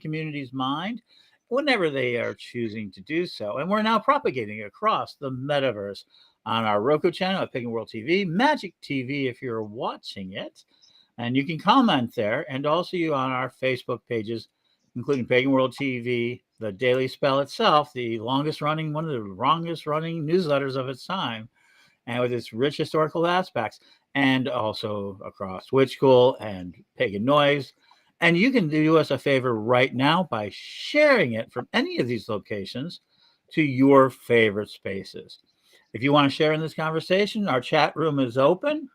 community's mind whenever they are choosing to do so. And we're now propagating across the metaverse on our Roku channel at Pagan World TV, Magic TV if you're watching it. And you can comment there, and also you on our Facebook pages, including Pagan World TV, the Daily Spell itself, the longest running, one of the longest running newsletters of its time, and with its rich historical aspects, and also across Witch School and Pagan Noise. And you can do us a favor right now by sharing it from any of these locations to your favorite spaces. If you want to share in this conversation, our chat room is open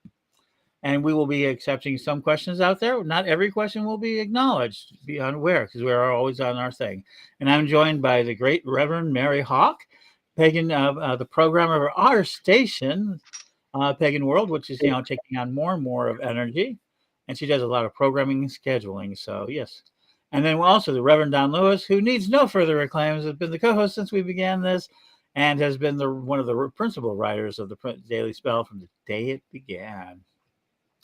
and we will be accepting some questions out there. Not every question will be acknowledged, be unaware, because we are always on our thing. And I'm joined by the great Reverend Mary Hawk, Pagan, the programmer of our station, Pagan World, which is taking on more and more of energy, and she does a lot of programming and scheduling. So yes, and then also the Reverend Don Lewis, who needs no further acclaims, has been the co-host since we began this, and has been one of the principal writers of the Daily Spell from the day it began.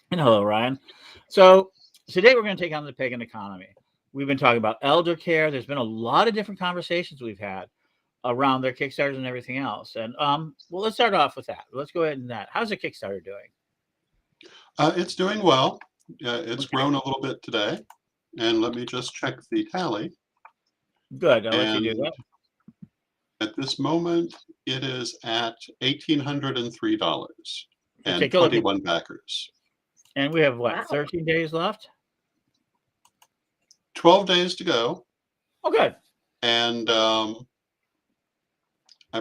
And hello, Ryan. So today we're going to take on the pagan economy. We've been talking about elder care. There's been a lot of different conversations we've had around their Kickstarters and everything else. And well, let's start off with that. Let's go ahead and that. How's the Kickstarter doing? It's doing well. It's grown a little bit today. And let me just check the tally. Good. I'll let you do that. At this moment, it is at $1,803 and 21 backers. And we have what, 13 days left? 12 days to go. Oh, good. And I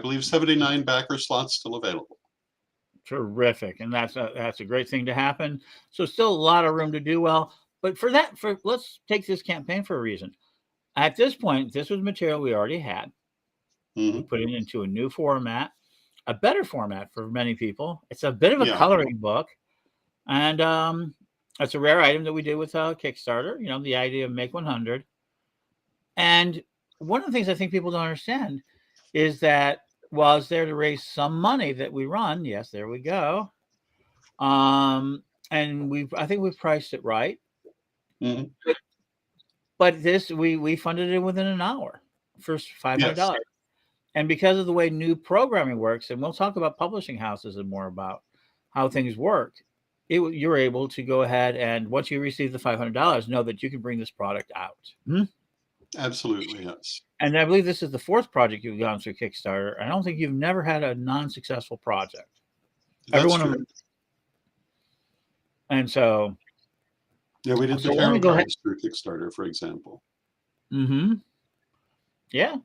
believe 79 backer slots still available. Terrific. And that's a great thing to happen. So still a lot of room to do well. But let's take this campaign for a reason. At this point, this was material we already had. Mm-hmm. We put it into a new format, a better format for many people. It's a bit of a coloring book. And that's a rare item that we did with Kickstarter, the idea of make 100. And one of the things I think people don't understand is that while it's there to raise some money that we run, yes, there we go. And I think we've priced it right. Mm-hmm. But this, we funded it within an hour, first $500. Yes. And because of the way new programming works, and we'll talk about publishing houses and more about how things work, you're able to go ahead and once you receive the $500, know that you can bring this product out. Hmm? Absolutely, yes. And I believe this is the fourth project you've gone through Kickstarter. I don't think you've never had a non-successful project. That's true. And so, yeah, we did the tarot cards through Kickstarter, for example. Mm-hmm. Yeah.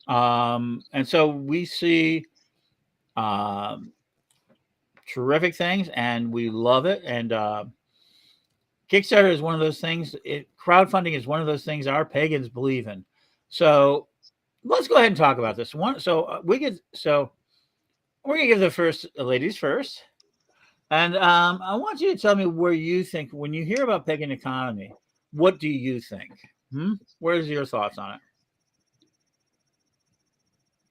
And so we see terrific things, and we love it. And Kickstarter is one of those things. Crowdfunding is one of those things our pagans believe in. So let's go ahead and talk about this one. So we're gonna give the ladies first, and I want you to tell me where you think when you hear about pagan economy, what do you think? Where's your thoughts on it?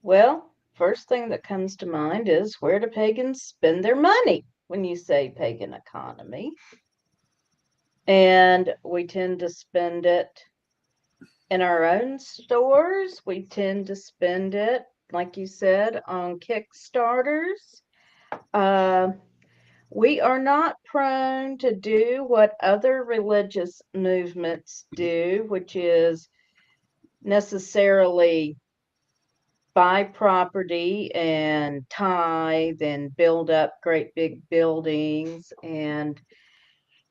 Well, first thing that comes to mind is where do pagans spend their money when you say pagan economy? And we tend to spend it in our own stores. We tend to spend it, like you said, on Kickstarters. We are not prone to do what other religious movements do, which is necessarily buy property and tithe and build up great big buildings. And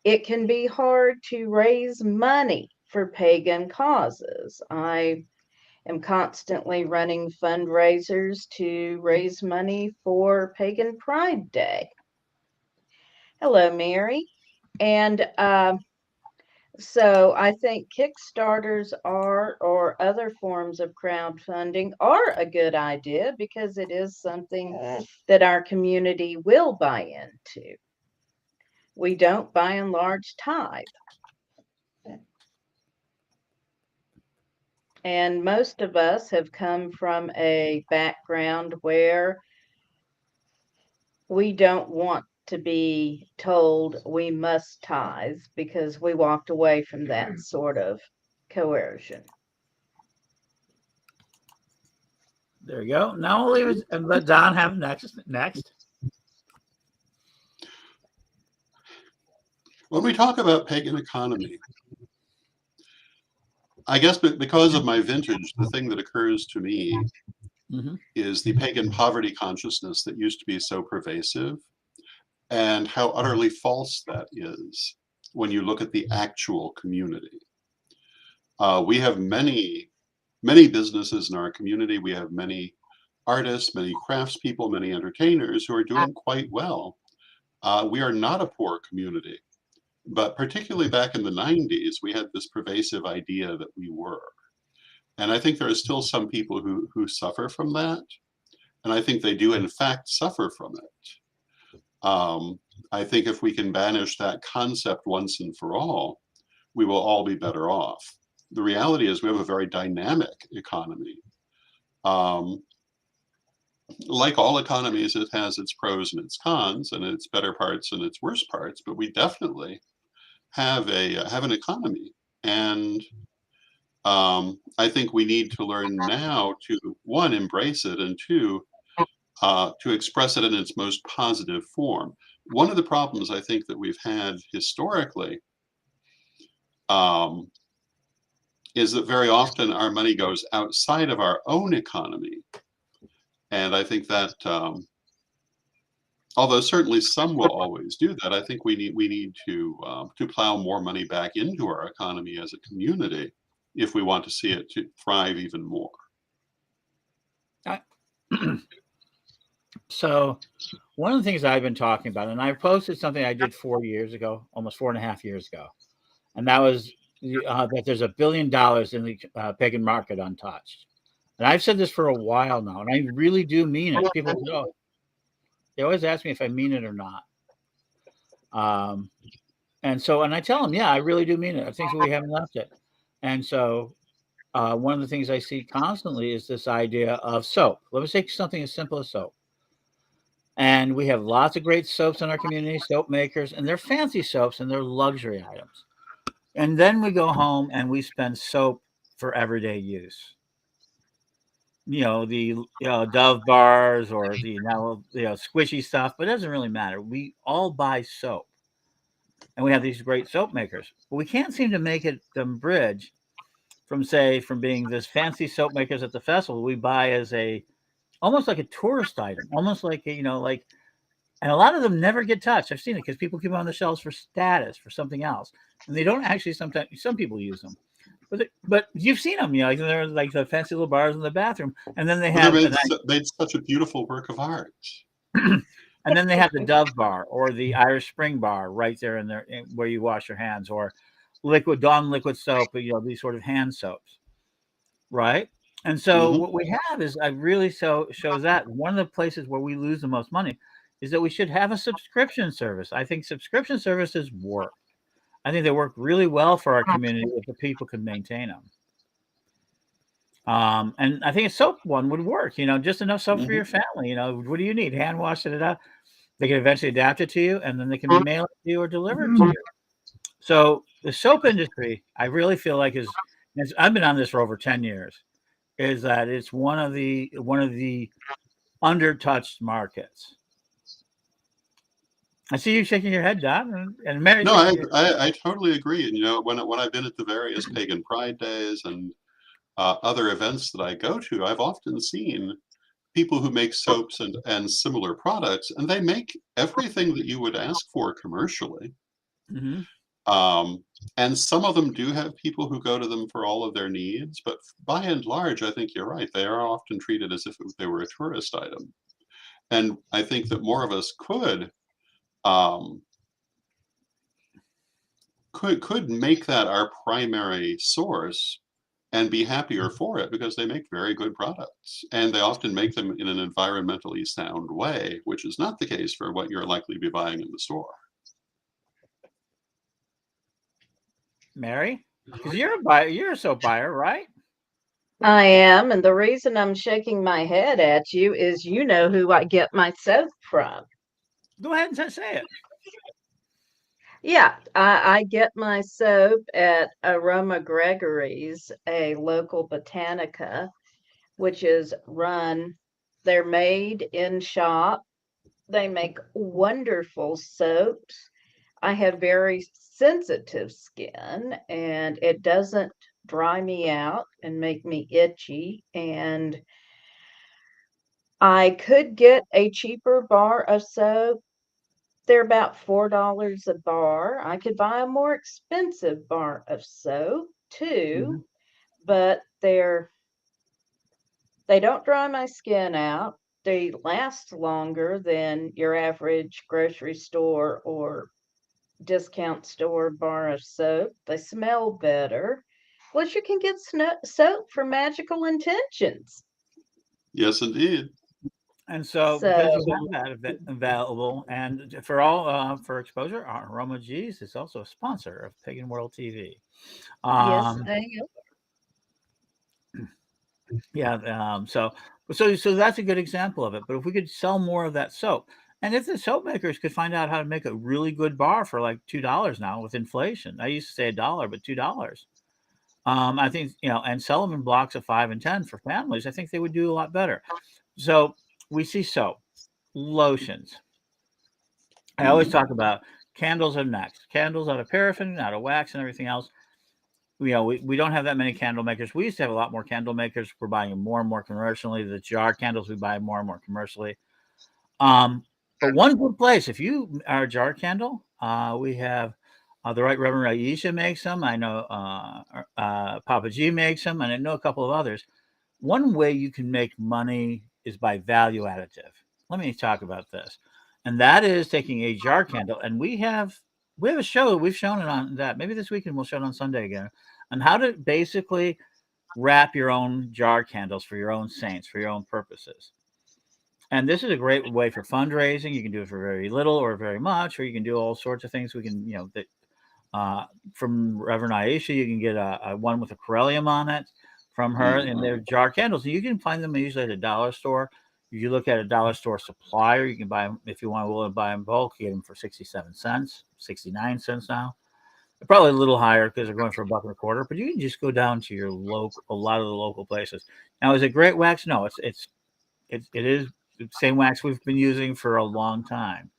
it can be hard to raise money for pagan causes. I am constantly running fundraisers to raise money for Pagan Pride Day. Hello, Mary. And so I think Kickstarters or other forms of crowdfunding are a good idea because it is something that our community will buy into. We don't, by and large, tithe. And most of us have come from a background where we don't want to be told we must tithe because we walked away from that sort of coercion. There you go. Now we'll leave it and let Don have next. When we talk about pagan economy, I guess because of my vintage, the thing that occurs to me Mm-hmm. is the pagan poverty consciousness that used to be so pervasive, and how utterly false that is when you look at the actual community. We have many, many businesses in our community. We have many artists, many craftspeople, many entertainers who are doing quite well. We are not a poor community, but particularly back in the 90s, we had this pervasive idea that we were. And I think there are still some people who suffer from that. And I think they do, in fact, suffer from it. I think if we can banish that concept once and for all, we will all be better off. The reality is we have a very dynamic economy. Like all economies, it has its pros and its cons, and its better parts and its worst parts. But we definitely have an economy, and I think we need to learn now to, one, embrace it, and two, to express it in its most positive form. One of the problems I think that we've had historically is that very often our money goes outside of our own economy. And I think that, although certainly some will always do that, I think we need to plow more money back into our economy as a community if we want to see it to thrive even more. So one of the things I've been talking about, and I posted something I did 4 years ago, almost 4.5 years ago, and that was that there's $1 billion in the pagan market untouched. And I've said this for a while now, and I really do mean it. People go, they always ask me if I mean it or not. And I tell them, yeah, I really do mean it. I think we haven't left it. And so one of the things I see constantly is this idea of soap. Let me take something as simple as soap. And we have lots of great soaps in our community, soap makers, and they're fancy soaps and they're luxury items. And then we go home and we spend soap for everyday use. The Dove bars or the now squishy stuff, but it doesn't really matter. We all buy soap, and we have these great soap makers, but we can't seem to make it them bridge from being this fancy soap makers at the festival we buy as a almost like a tourist item, almost like like. And a lot of them never get touched. I've seen it because people keep them on the shelves for status, for something else, and they don't actually. Sometimes some people use them, but you've seen them, like they're like the fancy little bars in the bathroom, and then they have They're made such a beautiful work of art. and then they have the Dove bar or the Irish Spring bar right there in there where you wash your hands, or Dawn liquid soap, these sort of hand soaps, right? And so Mm-hmm. what we have is I really shows that one of the places where we lose the most money is that we should have a subscription service. I think subscription services work. I think they work really well for our community if the people can maintain them. And I think a soap one would work, just enough soap for your family. What do you need? Hand wash it up. They can eventually adapt it to you, and then they can mail it to you or deliver it to you. So the soap industry, I really feel like I've been on this for over 10 years, is that it's one of the undertouched markets. I see you shaking your head, Don, and Mary. No, I totally agree. And when I've been at the various pagan pride days and other events that I go to, I've often seen people who make soaps and similar products, and they make everything that you would ask for commercially. Mm-hmm. And some of them do have people who go to them for all of their needs, but by and large, I think you're right. They are often treated as if they were a tourist item. And I think that more of us could make that our primary source and be happier for it, because they make very good products, and they often make them in an environmentally sound way, which is not the case for what you're likely to be buying in the store. Mary, because you're a soap buyer, right? I am, and the reason I'm shaking my head at you is you know who I get my soap from. Go ahead and say it. Yeah, I get my soap at Aroma Gregory's, a local botanica. which is run. They're made in shop. They make wonderful soaps. I have very sensitive skin and it doesn't dry me out and make me itchy. And I could get a cheaper bar of soap. They're about $4 a bar. I could buy a more expensive bar of soap Mhm. too, but they don't dry my skin out. They last longer than your average grocery store or discount store bar of soap. They smell better. Plus, you can get soap for magical intentions. Yes, indeed. And so, So, because you have that available, and for all for exposure, Aroma G's is also a sponsor of Pagan World TV. yes, Um, I am. yeah, so that's a good example of it. But if we could sell more of that soap, and if the soap makers could find out how to make a really good bar for like $2 now with inflation, I used to say $1, but $2. I think and sell them in blocks of 5 and 10 for families. I think they would do a lot better. So we see soap, lotions. I always Mhm. talk about candles are next. Candles out of paraffin, out of wax, and everything else. We don't have that many candle makers. We used to have a lot more candle makers. We're buying them more and more commercially. The jar candles we buy more and more commercially. But one good place, if you are a jar candle, we have the Right Reverend Aisha makes them. I know Papa G makes them, and I know a couple of others. One way you can make money is by value additive. Let me talk about this, and that is taking a jar candle, and we have a show. We've shown it on that. Maybe this weekend we'll show it on Sunday again, on how to basically wrap your own jar candles for your own saints, for your own purposes. And this is a great way for fundraising. You can do it for very little or very much, or you can do all sorts of things. We can, that from Reverend Aisha, you can get a one with a corellium on it from her, Mhm. and they're jar candles. And you can find them usually at a dollar store. If you look at a dollar store supplier, you can buy them if you want to buy them bulk. You get them for 67 cents, 69 cents now. They're probably a little higher because they're going for $1.25. But you can just go down to your local, a lot of the local places. Now, is it great wax? No, it is the same wax we've been using for a long time,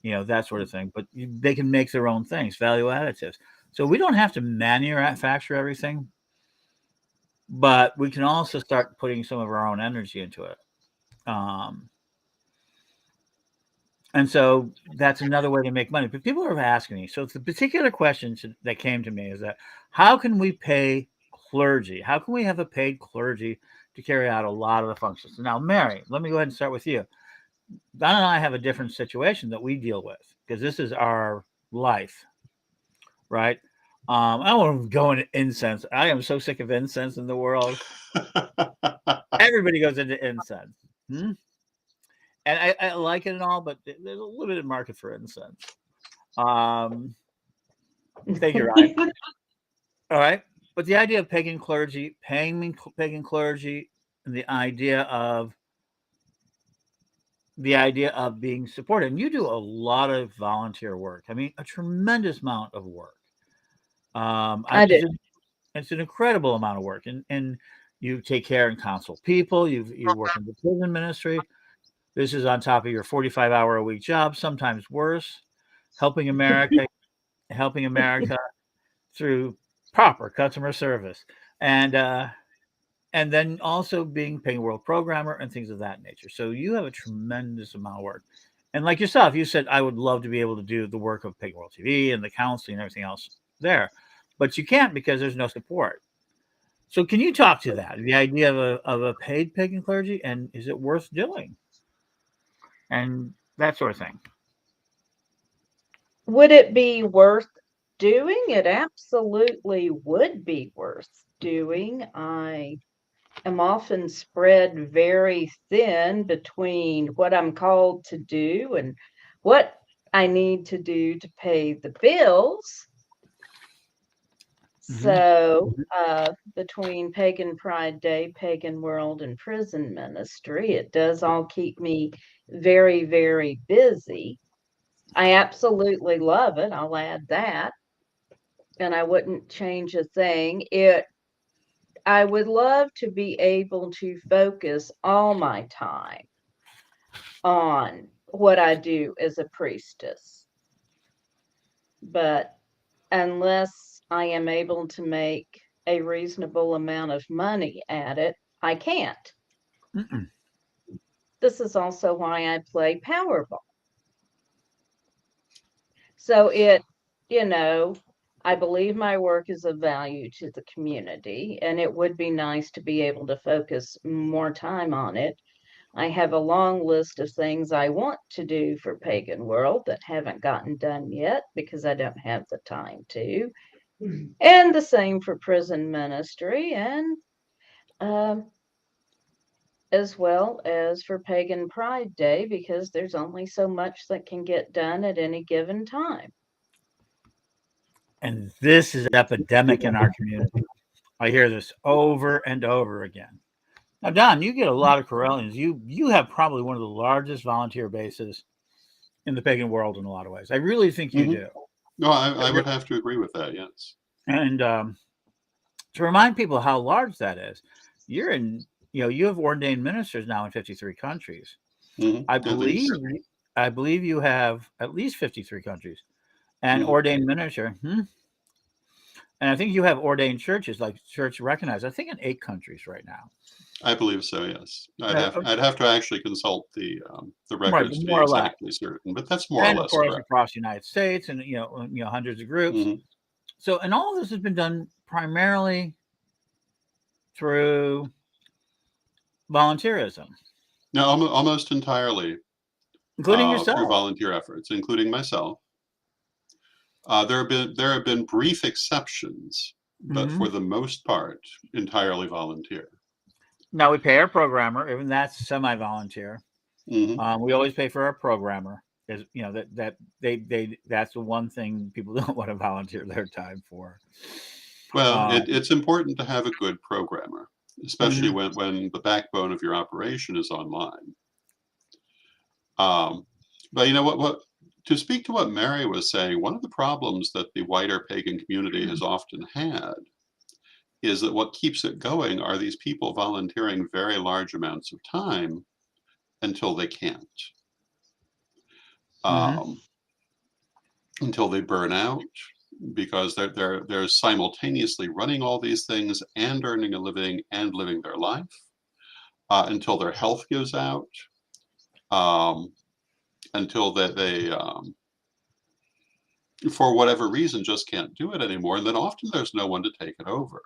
that sort of thing. But they can make their own things, value additives. So we don't have to manufacture everything, but we can also start putting some of our own energy into it. Um, and so that's another way to make money. But people are asking me. So the particular question that came to me is that how can we pay clergy? How can we have a paid clergy to carry out a lot of the functions? Now, Mary, let me go ahead and start with you. Don and I have a different situation that we deal with because this is our life, right? I don't want to go into incense. I am so sick of incense in the world. Everybody goes into incense. Hmm? And I like it and all, but there's a limited market for incense. Um, thank you, Ryan. All right. But the idea of pagan clergy, paying pagan clergy, and the idea of being supported. And you do a lot of volunteer work. I mean, a tremendous amount of work. I do. It's an incredible amount of work, and you take care and counsel people. You work in the prison ministry. This is on top of your 45-hour a week job, sometimes worse, helping America, helping America through proper customer service, and uh, and then also being Pagan World programmer and things of that nature. So you have a tremendous amount of work. And like yourself, you said I would love to be able to do the work of Pagan World TV and the counseling and everything else there, but you can't because there's no support. So can you talk to that? The idea of a paid pagan clergy, and is it worth doing? And that sort of thing. Would it be worth doing? It absolutely would be worth doing. I am often spread very thin between what I'm called to do and what I need to do to pay the bills. Hmm. So, between Pagan Pride Day, Pagan World, and prison ministry, it does all keep me very, very busy. I absolutely love it. I'll add that. And I wouldn't change a thing. I would love to be able to focus all my time on what I do as a priestess. But unless I am able to make a reasonable amount of money at it, I can't. Mm-mm. This is also why I play Powerball. So I believe my work is of value to the community, and it would be nice to be able to focus more time on it. I have a long list of things I want to do for Pagan World that haven't gotten done yet because I don't have the time to. And the same for prison ministry, and um, as well as for Pagan Pride Day, because there's only so much that can get done at any given time. And this is epidemic in our community. I hear this over and over again. Now, Don, you get a lot of Corellians. You have probably one of the largest volunteer bases in the pagan world in a lot of ways. I really think you do. No, I would have to agree with that. Yes. And to remind people how large that is, you're in. You have ordained ministers now in 53 countries. I believe you have at least 53 countries, and ordained minister. And I think you have ordained churches, like church recognized, I think in 8 countries right now. I believe so. Yes, I'd have to actually consult the records to be exactly certain, but that's more or less correct. Across the United States, and hundreds of groups. So, and all of this has been done primarily through volunteerism. No, almost entirely, including yourself, through volunteer efforts, including myself. There have been brief exceptions, but for the most part, entirely volunteer. Now we pay our programmer, even that's semi-volunteer. We always pay for our programmer, because that's the one thing people don't want to volunteer their time for. Well, it's important to have a good programmer, especially when the backbone of your operation is online. But you know what? To speak to what Mary was saying, one of the problems that the wider pagan community has often had is that what keeps it going are these people volunteering very large amounts of time until they can't. Until they burn out, because they're simultaneously running all these things and earning a living and living their life, until their health gives out, until they for whatever reason just can't do it anymore, and then often there's no one to take it over.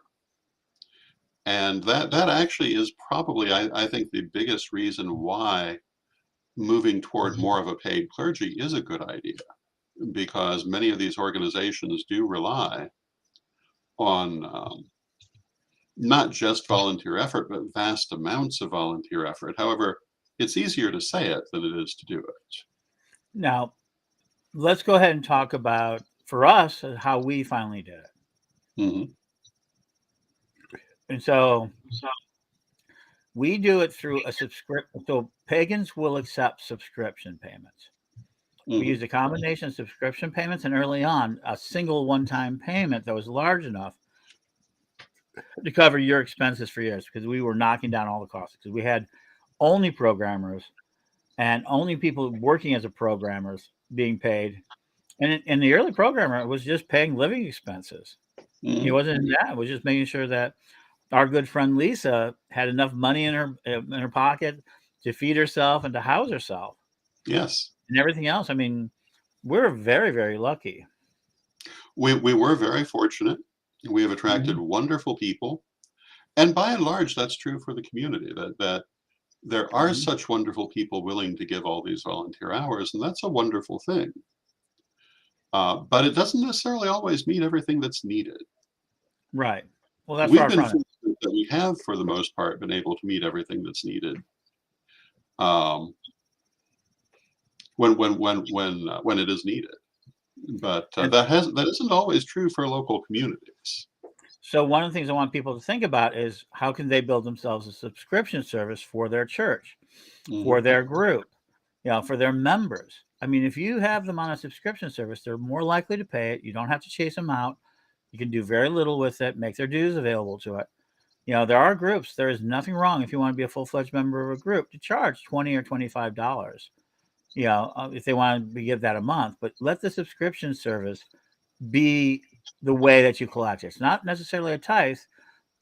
And that actually is probably, I think, the biggest reason why moving toward more of a paid clergy is a good idea, because many of these organizations do rely on not just volunteer effort, but vast amounts of volunteer effort. However, it's easier to say it than it is to do it. Now, let's go ahead and talk about, for us, how we finally did it. And so we do it through a subscription. So pagans will accept subscription payments. We use a combination of subscription payments, and early on, a single one-time payment that was large enough to cover your expenses for years, because we were knocking down all the costs, because we had only programmers and only people working as a programmers being paid. And in the early programmer, it was just paying living expenses. It wasn't that. It was just making sure that our good friend Lisa had enough money in her pocket to feed herself and to house herself. Yes. And everything else. I mean, we're very, very lucky. We were very fortunate. We have attracted wonderful people. And by and large, that's true for the community, that there are such wonderful people willing to give all these volunteer hours, and that's a wonderful thing. But it doesn't necessarily always meet everything that's needed. Right. Well, that's we've been fortunate that we have, for the most part, been able to meet everything that's needed. When it is needed, but that isn't always true for local communities. So one of the things I want people to think about is, how can they build themselves a subscription service for their church, for their group, for their members. I mean, if you have them on a subscription service, they're more likely to pay it. You don't have to chase them out. You can do very little with it, make their dues available to it. There are groups. There is nothing wrong if you want to be a full-fledged member of a group to charge $20 or $25. If they want to give that a month, but let the subscription service be the way that you collect. It's not necessarily a tithe,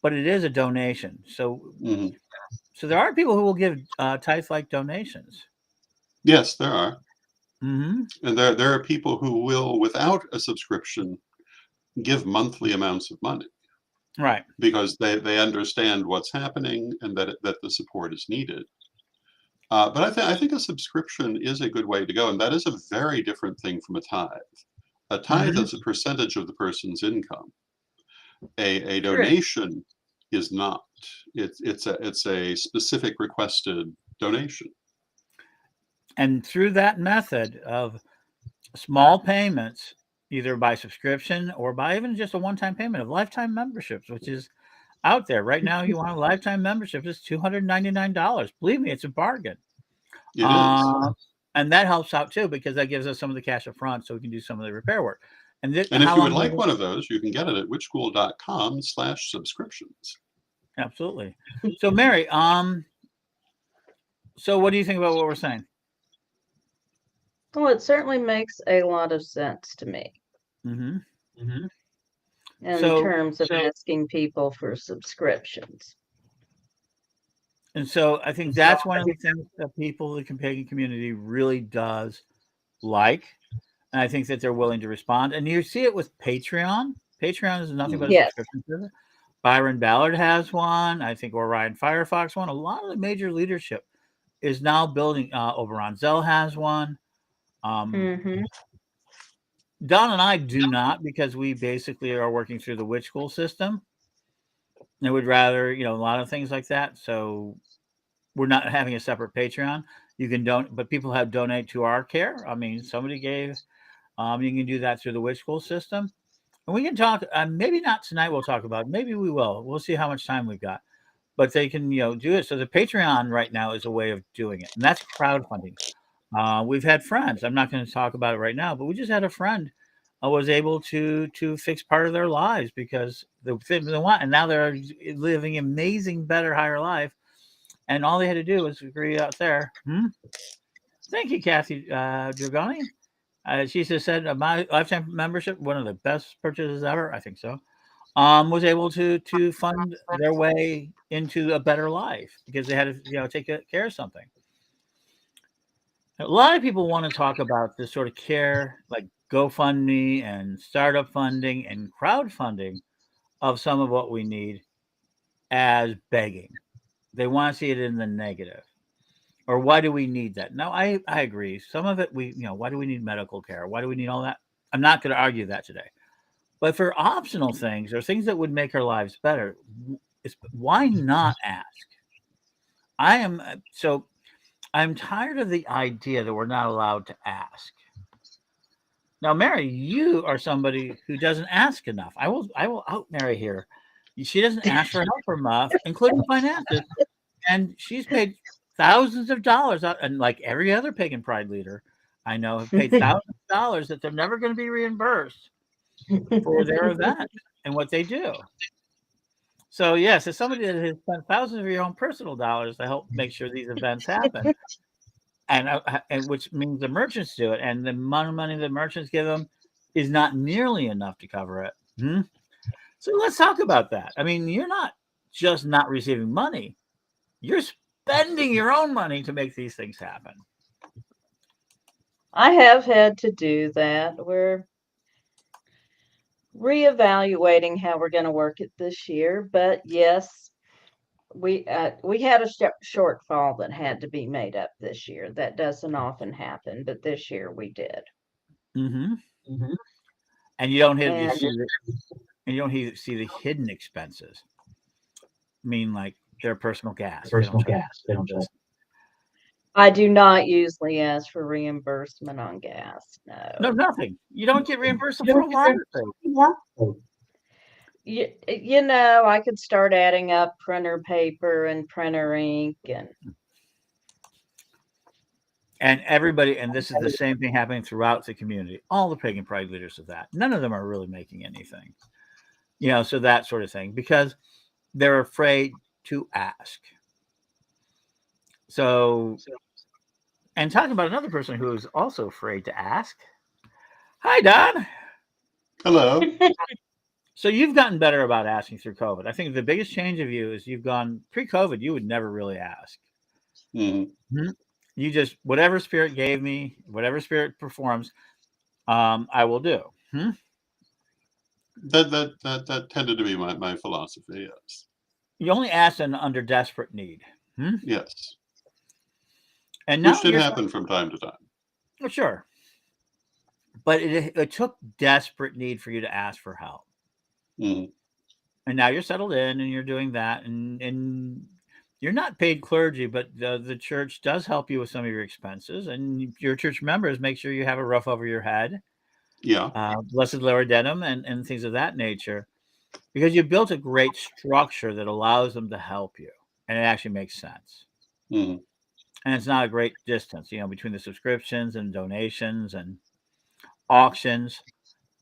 but it is a donation. So Hmm. there are people who will give tithe-like donations. Yes, there are. Mm-hmm. And there are people who will, without a subscription, give monthly amounts of money Right. because they understand what's happening and that the support is needed. But I think a subscription is a good way to go, and that is a very different thing from a tithe. A tithe Mm-hmm. is a percentage of the person's income. A True. donation is not. It's a specific requested donation. And through that method of small payments, either by subscription or by even just a one-time payment of lifetime memberships, which is out there right now. You want a lifetime membership, it's $299. Believe me, it's a bargain. It is. And that helps out too, because that gives us some of the cash up front so we can do some of the repair work. And And if how you would long? like one of those, you can get it at witchschool.com/subscriptions. Absolutely. So Mary, so what do you think about what we're saying? Well, it certainly makes a lot of sense to me Mm-hmm. in So terms of asking people for subscriptions. And I think that's one of the things that people, the pagan community, really does like. And I think that they're willing to respond. And you see it with Patreon. Patreon is nothing but a Yes. subscription service. Byron Ballard has one. I think Orion Firefox one. A lot of the major leadership is now building. Oberon Zell has one. Mm-hmm. Don and I do not, because we basically are working through the witch school system. And would rather, a lot of things like that. So we're not having a separate Patreon. You can donate, but people have donate to our care. I mean, somebody gave. You can do that through the witch school system, and we can talk. Maybe not tonight. We'll talk about it. Maybe we will. We'll see how much time we've got. But they can, do it. So the Patreon right now is a way of doing it, and that's crowdfunding. We've had friends. I'm not going to talk about it right now, but we just had a friend was able to fix part of their lives because they want, and now they're living amazing, better, higher life. And all they had to do was agree out there. Thank you, Kathy Dragoni. She just said my lifetime membership, one of the best purchases ever. I think so. Was able to fund their way into a better life because they had to, take care of something. A lot of people want to talk about this sort of care, like GoFundMe and startup funding and crowdfunding of some of what we need as begging. They want to see it in the negative. Or why do we need that? No, I agree. Some of it why do we need medical care? Why do we need all that? I'm not going to argue that today. But for optional things or things that would make our lives better, why not ask? I'm tired of the idea that we're not allowed to ask. Now, Mary, you are somebody who doesn't ask enough. I will out Mary here. She doesn't ask for help from us, including finances, and she's paid thousands of dollars out, and like every other pagan pride leader I know have paid thousands of dollars that they're never going to be reimbursed for their event and what they do. So yes, as somebody that has spent thousands of your own personal dollars to help make sure these events happen, and which means the merchants do it, and the amount of money the merchants give them is not nearly enough to cover it. So let's talk about that. I mean, you're not just not receiving money; you're spending your own money to make these things happen. I have had to do that. We're reevaluating how we're going to work it this year, but yes, we had a shortfall that had to be made up this year. That doesn't often happen, but this year we did. Mm-hmm. Mm-hmm. And you don't And see the hidden expenses. I mean, like their personal gas. They don't charge. I do not usually ask for reimbursement on gas. No, No. nothing. You don't get reimbursed for a lot of things. I could start adding up printer paper and printer ink and everybody, and this is the same thing happening throughout the community. All the pagan pride leaders of that, none of them are really making anything. So that sort of thing, because they're afraid to ask. So, and talking about another person who is also afraid to ask. Hi, Don. Hello. So you've gotten better about asking through COVID. I think the biggest change of you is you've gone pre-COVID. You would never really ask. Mhm. Mhm. You just whatever spirit gave me, whatever spirit performs, I will do. Hmm? That tended to be my philosophy. Yes. You only ask under desperate need. Hmm? Yes. And Which now did you're happen from time to time. oh, sure, but it took desperate need for you to ask for help. Mhm. And now you're settled in and you're doing that, and you're not paid clergy, but the church does help you with some of your expenses, and your church members make sure you have a roof over your head, Yeah. blessed lower denim, and things of that nature, because you built a great structure that allows them to help you, and it actually makes sense. Mhm. And it's not a great distance, between the subscriptions and donations and auctions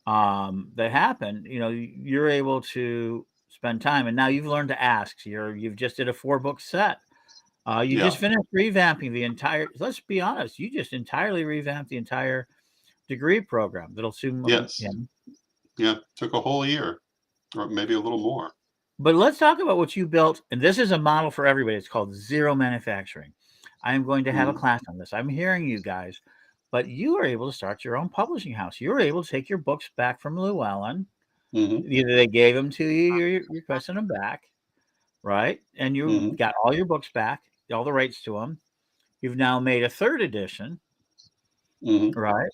that happen. You're able to spend time, and now you've learned to ask. You've just did a 4-book set. You Yeah. just finished revamping the entire. Let's be honest, you just entirely revamped the entire degree program. That'll soon, Yes. Yeah. Took a whole year, or maybe a little more. But let's talk about what you built, and this is a model for everybody. It's called zero manufacturing. I am going to have a Mhm. class on this. I'm hearing you guys, but you are able to start your own publishing house. You're able to take your books back from Llewellyn. Mhm. Either they gave them to you, you're requesting them back, right? And you Mhm. got all your books back, all the rights to them. You've now made a 3rd edition, Mhm. right?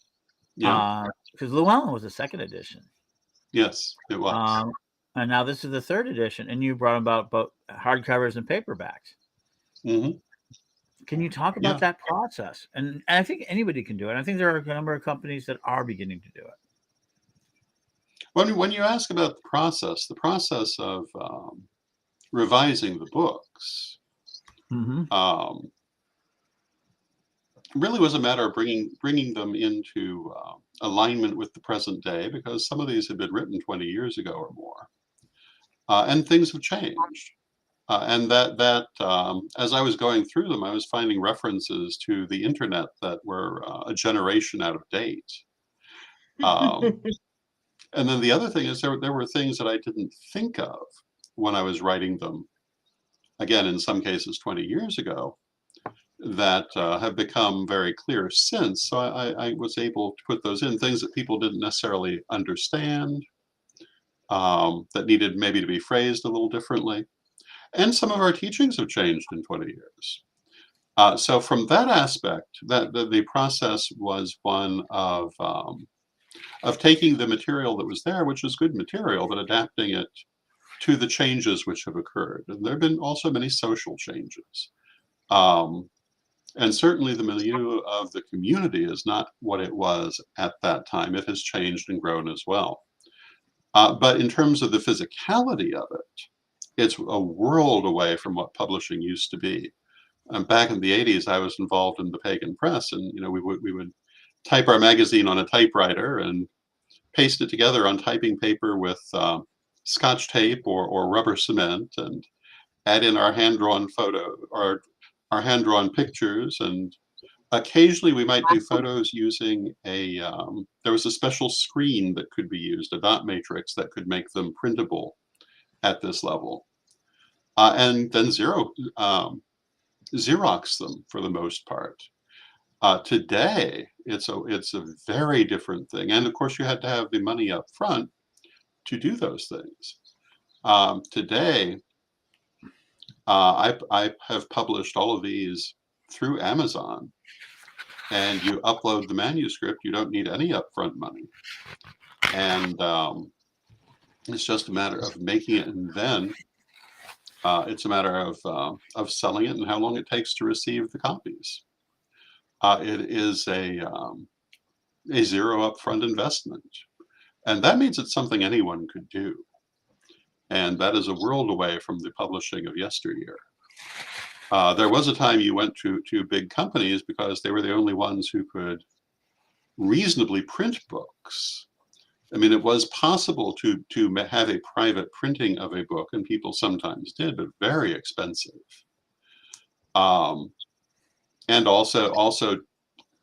Yeah. Because Llewellyn was the 2nd edition. Yes, it was. Um, and now this is the 3rd edition, and you brought about both hardcovers and paperbacks. Mhm. Can you talk about Yeah. that process? And I think anybody can do it. I think there are a number of companies that are beginning to do it. When you ask about the process of revising the books, Mm-hmm. um, really was a matter of bringing them into alignment with the present day, because some of these had been written 20 years ago or more, and things have changed. And as I was going through them, I was finding references to the internet that were a generation out of date. Um, and then the other thing is there were things that I didn't think of when I was writing them. Again, in some cases, 20 years ago, that have become very clear since. So I was able to put those in, things that people didn't necessarily understand, that needed maybe to be phrased a little differently. And some of our teachings have changed in 20 years. So from that aspect, that the process was one of taking the material that was there, which is good material, but adapting it to the changes which have occurred. And there have been also many social changes. Um, and certainly the milieu of the community is not what it was at that time. It has changed and grown as well. But in terms of the physicality of it, it's a world away from what publishing used to be. Back in the 80s, I was involved in the Pagan Press, and we would type our magazine on a typewriter and paste it together on typing paper with Scotch tape or rubber cement, and add in our hand-drawn photo or our hand-drawn pictures. And occasionally we might do photos using there was a special screen that could be used, a dot matrix that could make them printable at this level. And then Xerox them for the most part. Today, it's a very different thing. And of course, you had to have the money up front to do those things. Today, I have published all of these through Amazon, and you upload the manuscript. You don't need any upfront money, and it's just a matter of making it, and then it's a matter of selling it and how long it takes to receive the copies. It is a zero upfront investment, and that means it's something anyone could do. And that is a world away from the publishing of yesteryear. There was a time you went to big companies because they were the only ones who could reasonably print books. I mean, it was possible to have a private printing of a book, and people sometimes did, but very expensive. And also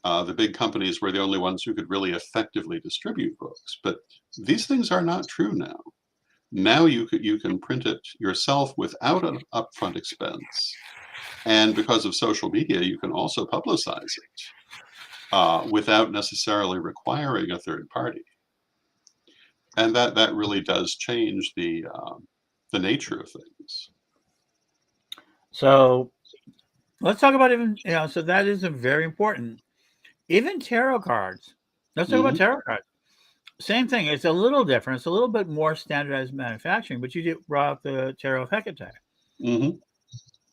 the big companies were the only ones who could really effectively distribute books. But these things are not true now. Now you can print it yourself without an upfront expense, and because of social media, you can also publicize it without necessarily requiring a third party. And that really does change the nature of things. So let's talk about even, so that is a very important. Even tarot cards. Let's talk about Hmm. tarot cards. Same thing. It's a little different. It's a little bit more standardized manufacturing, but you brought up the Tarot of Hecate. Hmm.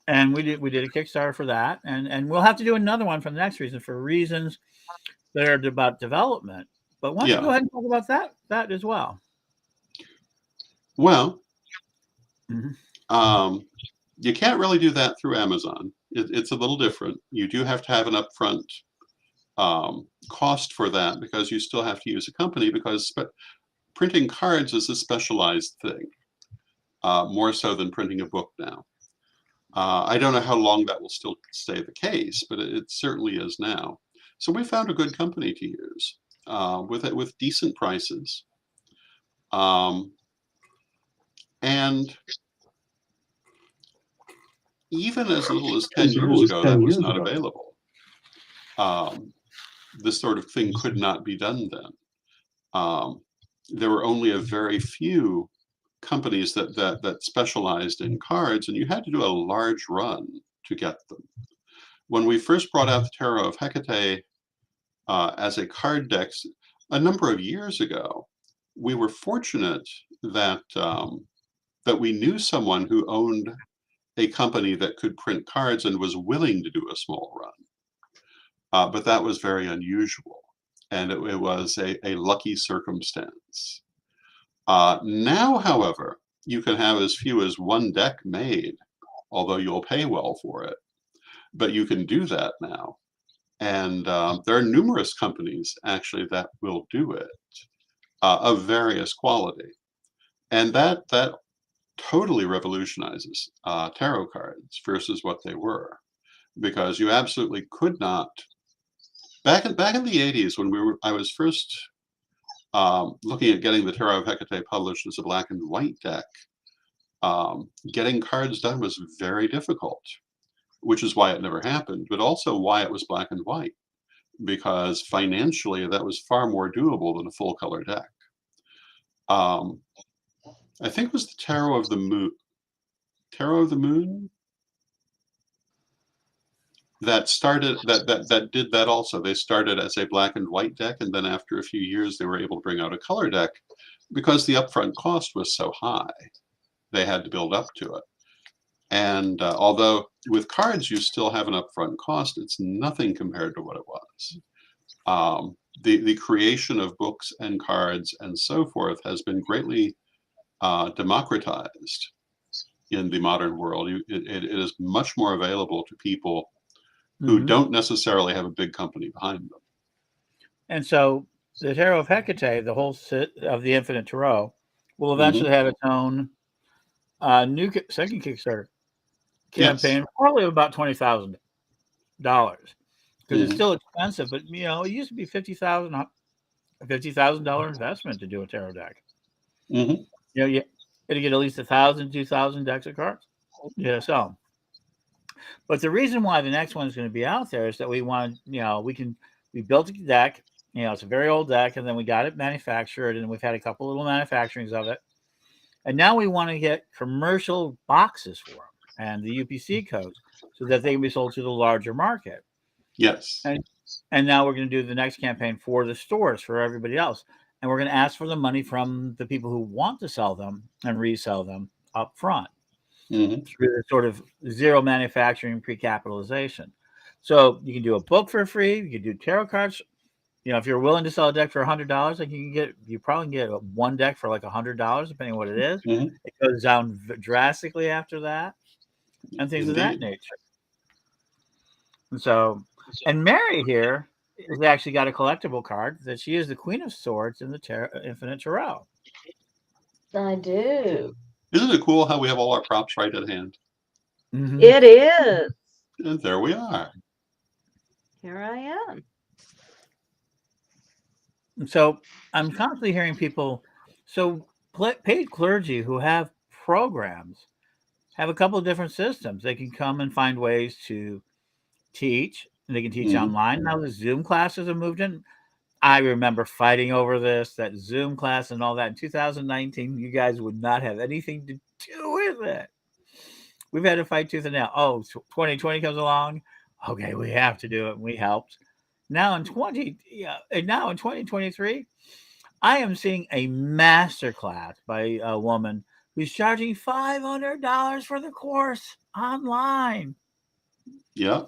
And we did a Kickstarter for that. And we'll have to do another one for the next reason, for reasons that are about development. But why don't you go Yeah. ahead and talk about that as well? Well, Mm-hmm. you can't really do that through Amazon. It's a little different. You do have to have an upfront cost for that, because you still have to use a company, because printing cards is a specialized thing, more so than printing a book now. I don't know how long that will still stay the case, but it certainly is now. So we found a good company to use with decent prices. Um, and even as little as 10 years ago, that was not available. This sort of thing could not be done then. There were only a very few companies that specialized in cards, and you had to do a large run to get them. When we first brought out the Tarot of Hecate as a card deck a number of years ago, we were fortunate that that we knew someone who owned a company that could print cards and was willing to do a small run. But that was very unusual, and it was a lucky circumstance. Now, however, you can have as few as one deck made, although you'll pay well for it. But you can do that now. And there are numerous companies actually that will do it of various quality. And that totally revolutionizes tarot cards versus what they were, because you absolutely could not. Back in the 80s, when I was first looking at getting the Tarot of Hecate published as a black and white deck, getting cards done was very difficult, which is why it never happened, but also why it was black and white, because financially that was far more doable than a full color deck. I think it was the Tarot of the Moon. Tarot of the Moon that started that did that also. They started as a black and white deck, and then after a few years they were able to bring out a color deck because the upfront cost was so high. They had to build up to it. And although with cards you still have an upfront cost, it's nothing compared to what it was. The creation of books and cards and so forth has been greatly democratized in the modern world. It is much more available to people who don't necessarily have a big company behind them. And so the Tarot of Hecate, the whole set of the Infinite Tarot, will eventually have its own new second Kickstarter campaign, Yes. probably about $20,000, because it's still expensive. But it used to be $50,000 investment to do a tarot deck. Mm-hmm. You got to get at least 1,000, 2,000 decks of cards. So. But the reason why the next one is going to be out there is that we want, we built a deck, it's a very old deck, and then we got it manufactured, and we've had a couple little manufacturings of it. And now we want to get commercial boxes for them and the UPC codes so that they can be sold to the larger market. Yes. And now we're going to do the next campaign for the stores, for everybody else. And we're going to ask for the money from the people who want to sell them and resell them up front. Through the sort of zero manufacturing pre-capitalization. So you can do a book for free. You can do tarot cards. If you're willing to sell a deck for $100, like you probably can get one deck for like $100, depending on what it is. It goes down drastically after that, and things of that nature. And so, and Mary here is actually got a collectible card that she is the Queen of Swords in the Infinite Tarot. I do. Isn't it cool how we have all our props right at hand? Mm-hmm. It is. And there we are. Here I am. So I'm constantly hearing people, so paid clergy who have programs have a couple of different systems. They can come and find ways to teach. They can teach Mhm. online. Now the Zoom classes have moved in. I remember fighting over that Zoom class and all that in 2019. You guys would not have anything to do with it. We've had to fight tooth and nail. Oh, 2020 comes along. Okay, we have to do it. We helped. Now in 2023, I am seeing a master class by a woman who's charging $500 for the course online. Yeah.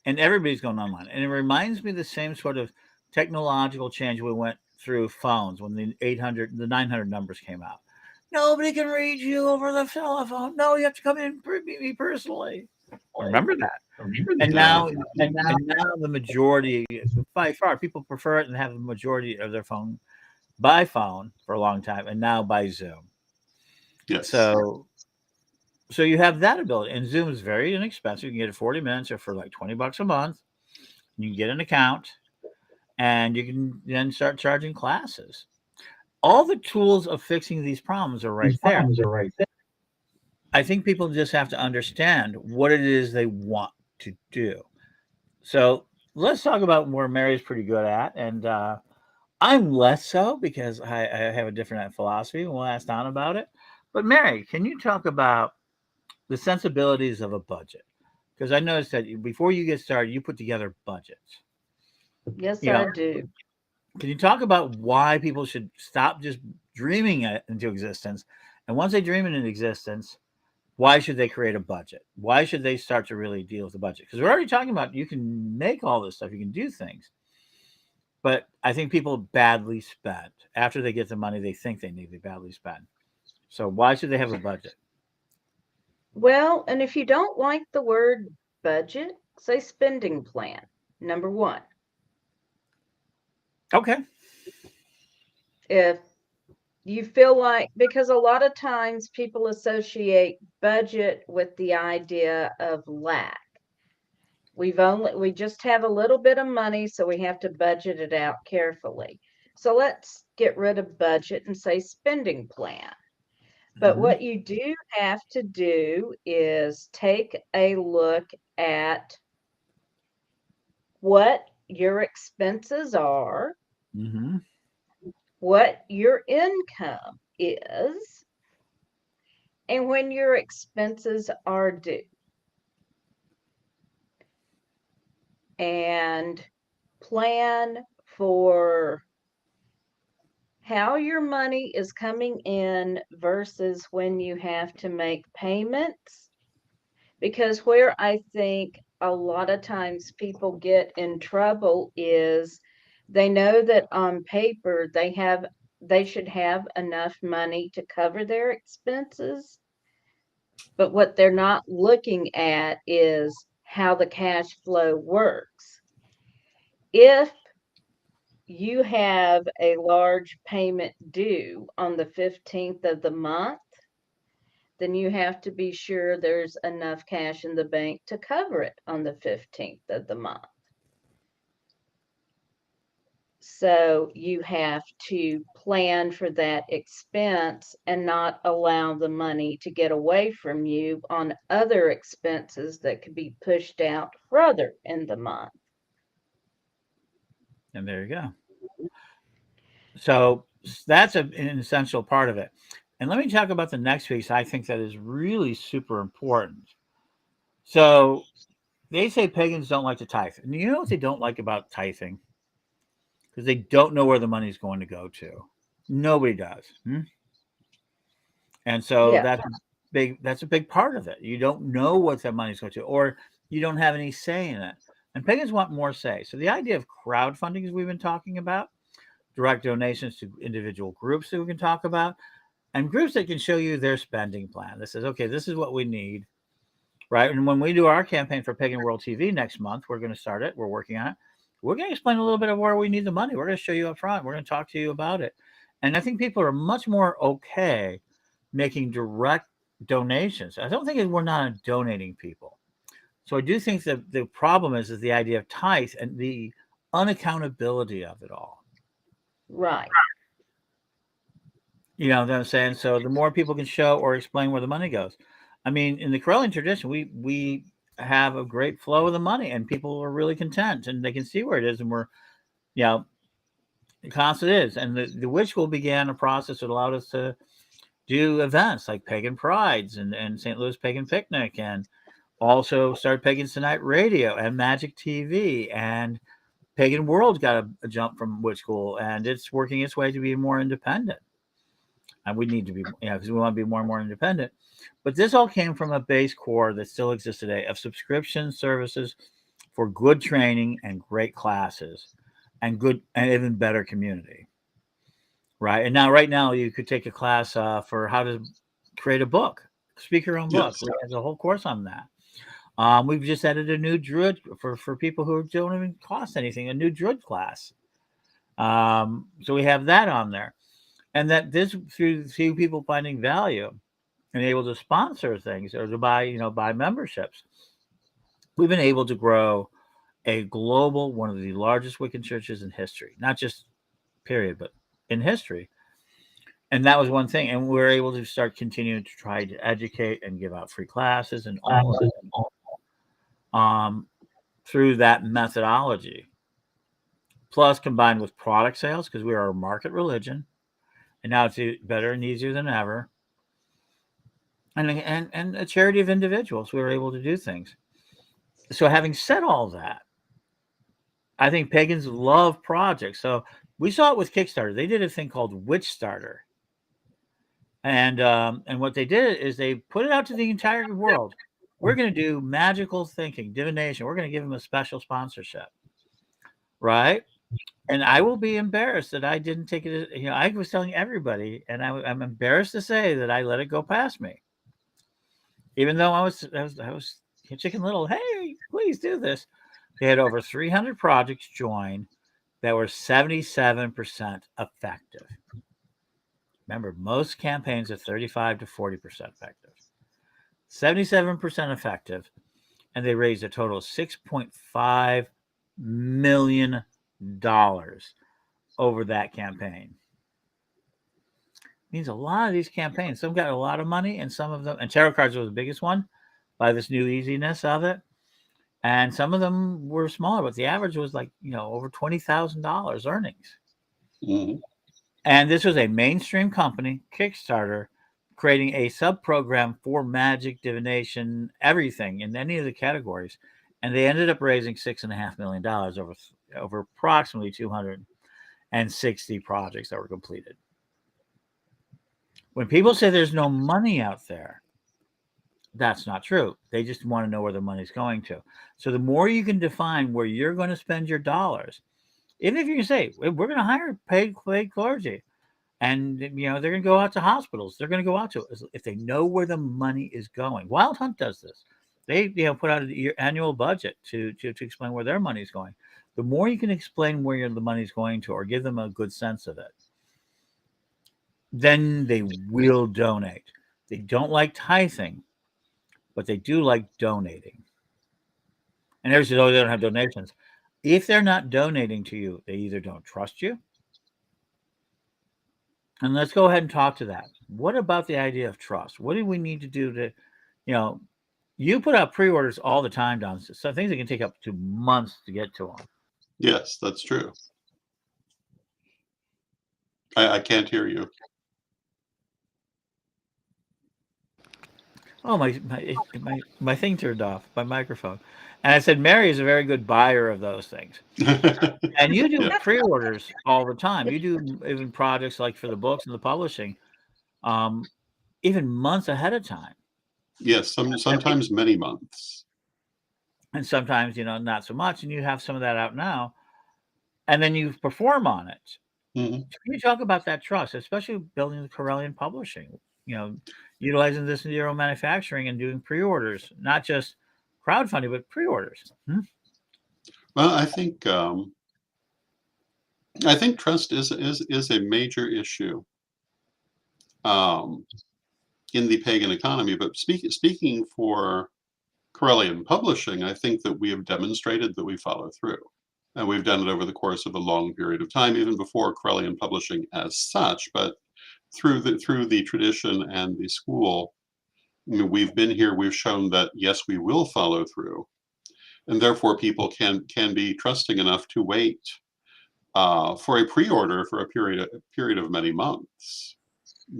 And everybody's going online. And it reminds me of the same sort of technological change we went through phones when the 900 numbers came out. Nobody can reach you over the telephone. No, you have to come in and meet me personally. Remember that. And Yeah. now the majority, by far, people prefer it and have the majority of their phone by phone for a long time, and now by Zoom. Yes. So you have that ability, and Zoom is very inexpensive. You can get it 40 minutes or for like $20 a month. You can get an account, and you can then start charging classes. All the tools of fixing these problems are right there. I think people just have to understand what it is they want to do. So let's talk about where Mary's pretty good at, and I'm less so because I have a different philosophy. We'll ask Don about it. But Mary, can you talk about the sensibilities of a budget? Because I noticed that before you get started, you put together budgets. Yes, You I know, do. can you talk about why people should stop just dreaming it into existence? And once they dream it into existence, why should they create a budget? Why should they start to really deal with the budget? Because we're already talking about you can make all this stuff, you can do things. But I think people badly spend. After they get the money they think they need, they badly spend. So why should they have a budget? Well, and if you don't like the word budget, say spending plan. Number one, Okay. if you feel like, because a lot of times people associate budget with the idea of lack. We just have a little bit of money, so we have to budget it out carefully. So let's get rid of budget and say spending plan. But Mm-hmm. what you do have to do is take a look at what your expenses are, Mm-hmm. what your income is, and when your expenses are due. And plan for how your money is coming in versus when you have to make payments. Because where I think a lot of times people get in trouble is they know that on paper they should have enough money to cover their expenses, but what they're not looking at is how the cash flow works. If you have a large payment due on the 15th of the month, then you have to be sure there's enough cash in the bank to cover it on the 15th of the month. So you have to plan for that expense and not allow the money to get away from you on other expenses that could be pushed out further in the month. And there you go. So that's an essential part of it. And let me talk about the next piece I think that is really super important. So they say pagans don't like to tithe. And you know what they don't like about tithing? Because they don't know where the money's going to go to. Nobody does. And so Yeah. that's a big part of it. You don't know what that money's going to, or you don't have any say in it. And pagans want more say. So the idea of crowdfunding, as we've been talking about, direct donations to individual groups that we can talk about, and groups that can show you their spending plan. That says, okay, this is what we need, right? And when we do our campaign for Pagan World TV next month, we're going to start it. We're working on it. we're going to explain a little bit of where we need the money. We're going to show you up front. We're going to talk to you about it. And I think people are much more okay making direct donations. I don't think we're not donating people. So I do think that the problem is the idea of tithe and the unaccountability of it all. Right. You know what I'm saying? So the more people can show or explain where the money goes. I mean, in the Correllian tradition, we have a great flow of the money, and people are really content, and they can see where it is, and we're, you know, the constant is. And the witch school began a process that allowed us to do events like Pagan Prides and St. Louis Pagan Picnic, and also started Pagan Tonight Radio and Magic TV, and Pagan World got a jump from witch school, and it's working its way to be more independent. And we need to be, you know, because we want to be more and more independent. But this all came from a base core that still exists today of subscription services for good training and great classes and good and even better community. Right. And now, right now, you could take a class for how to create a book, speak your own book. Yes. There's a whole course on that. We've just added a new druid for people who don't even cost anything, a new druid class. So we have that on there. And that this through people finding value and able to sponsor things or to buy, you know, buy memberships, we've been able to grow a global, one of the largest Wiccan churches in history, not just period, but in history. And that was one thing. And we were able to start continuing to try to educate and give out free classes and all of it, through that methodology. Plus, combined with product sales, because we are a market religion, and now it's better and easier than ever. And a charity of individuals, we were able to do things. So, having said all that, I think pagans love projects. So we saw it with Kickstarter. They did a thing called Witch Starter, and what they did is they put it out to the entire world. We're going to do magical thinking, divination. We're going to give them a special sponsorship, right? And I will be embarrassed that I didn't take it. You know, I was telling everybody, and I'm embarrassed to say that I let it go past me, even though I was Chicken Little. Hey, please do this. They had over 300 projects join that were 77% effective. Remember, most campaigns are 35 to 40% effective. 77% effective, and they raised a total of $6.5 million over that campaign. Means a lot of these campaigns, some got a lot of money, and some of them, and tarot cards was the biggest one by this new easiness of it. And some of them were smaller, but the average was like, you know, over $20,000 earnings. Mm-hmm. And this was a mainstream company, Kickstarter, creating a sub program for magic, divination, everything in any of the categories. And they ended up raising $6.5 million over approximately 260 projects that were completed. When people say there's no money out there, that's not true. They just want to know where the money's going to. So the more you can define where you're going to spend your dollars, even if you can say, we're going to hire paid clergy, and you know they're going to go out to hospitals, they're going to go out to, if they know where the money is going. Wild Hunt does this. They put out an annual budget to explain where their money is going. The more you can explain where the money is going to, or give them a good sense of it, then they will donate. They don't like tithing, but they do like donating. And everybody says, oh, they don't have donations. If they're not donating to you, they either don't trust you. And let's go ahead and talk to that. What about the idea of trust? What do we need to do to, you know, you put out pre-orders all the time, Don. So things that can take up to months to get to them. Yes, that's true. I can't hear you. Oh, my thing turned off, my microphone. And I said, Mary is a very good buyer of those things. And you do pre-orders all the time. You do even projects like for the books and the publishing, even months ahead of time. Yes, sometimes many months. And sometimes, not so much. And you have some of that out now. And then you perform on it. Mm-hmm. Can you talk about that trust, especially building the Correllian publishing, utilizing this in your own manufacturing and doing pre-orders, not just crowdfunding, but pre-orders? Well, I think trust is a major issue um, in the pagan economy. But speaking for Corellian publishing, I think that we have demonstrated that we follow through. And we've done it over the course of a long period of time, even before Corellian publishing as such, but through the tradition and the school, we've been here, we've shown that yes, we will follow through. And therefore people can be trusting enough to wait for a pre-order for a period of many months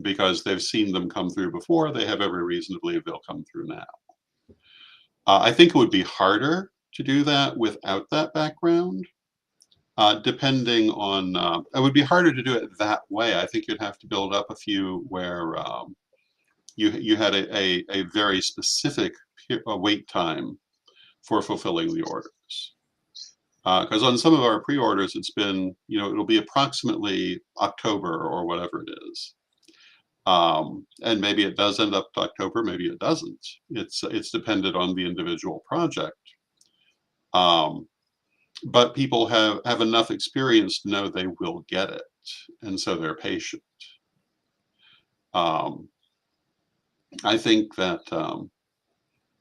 because they've seen them come through before. They have every reason to believe they'll come through now. I think it would be harder to do that without that background. Depending on, it would be harder to do it that way. I think you'd have to build up a few where you had a very specific wait time for fulfilling the orders. Because on some of our pre-orders, it's been, it'll be approximately October or whatever it is. And maybe it does end up to October, maybe it doesn't. It's dependent on the individual project. But people have enough experience to know they will get it, and so they're patient. I think that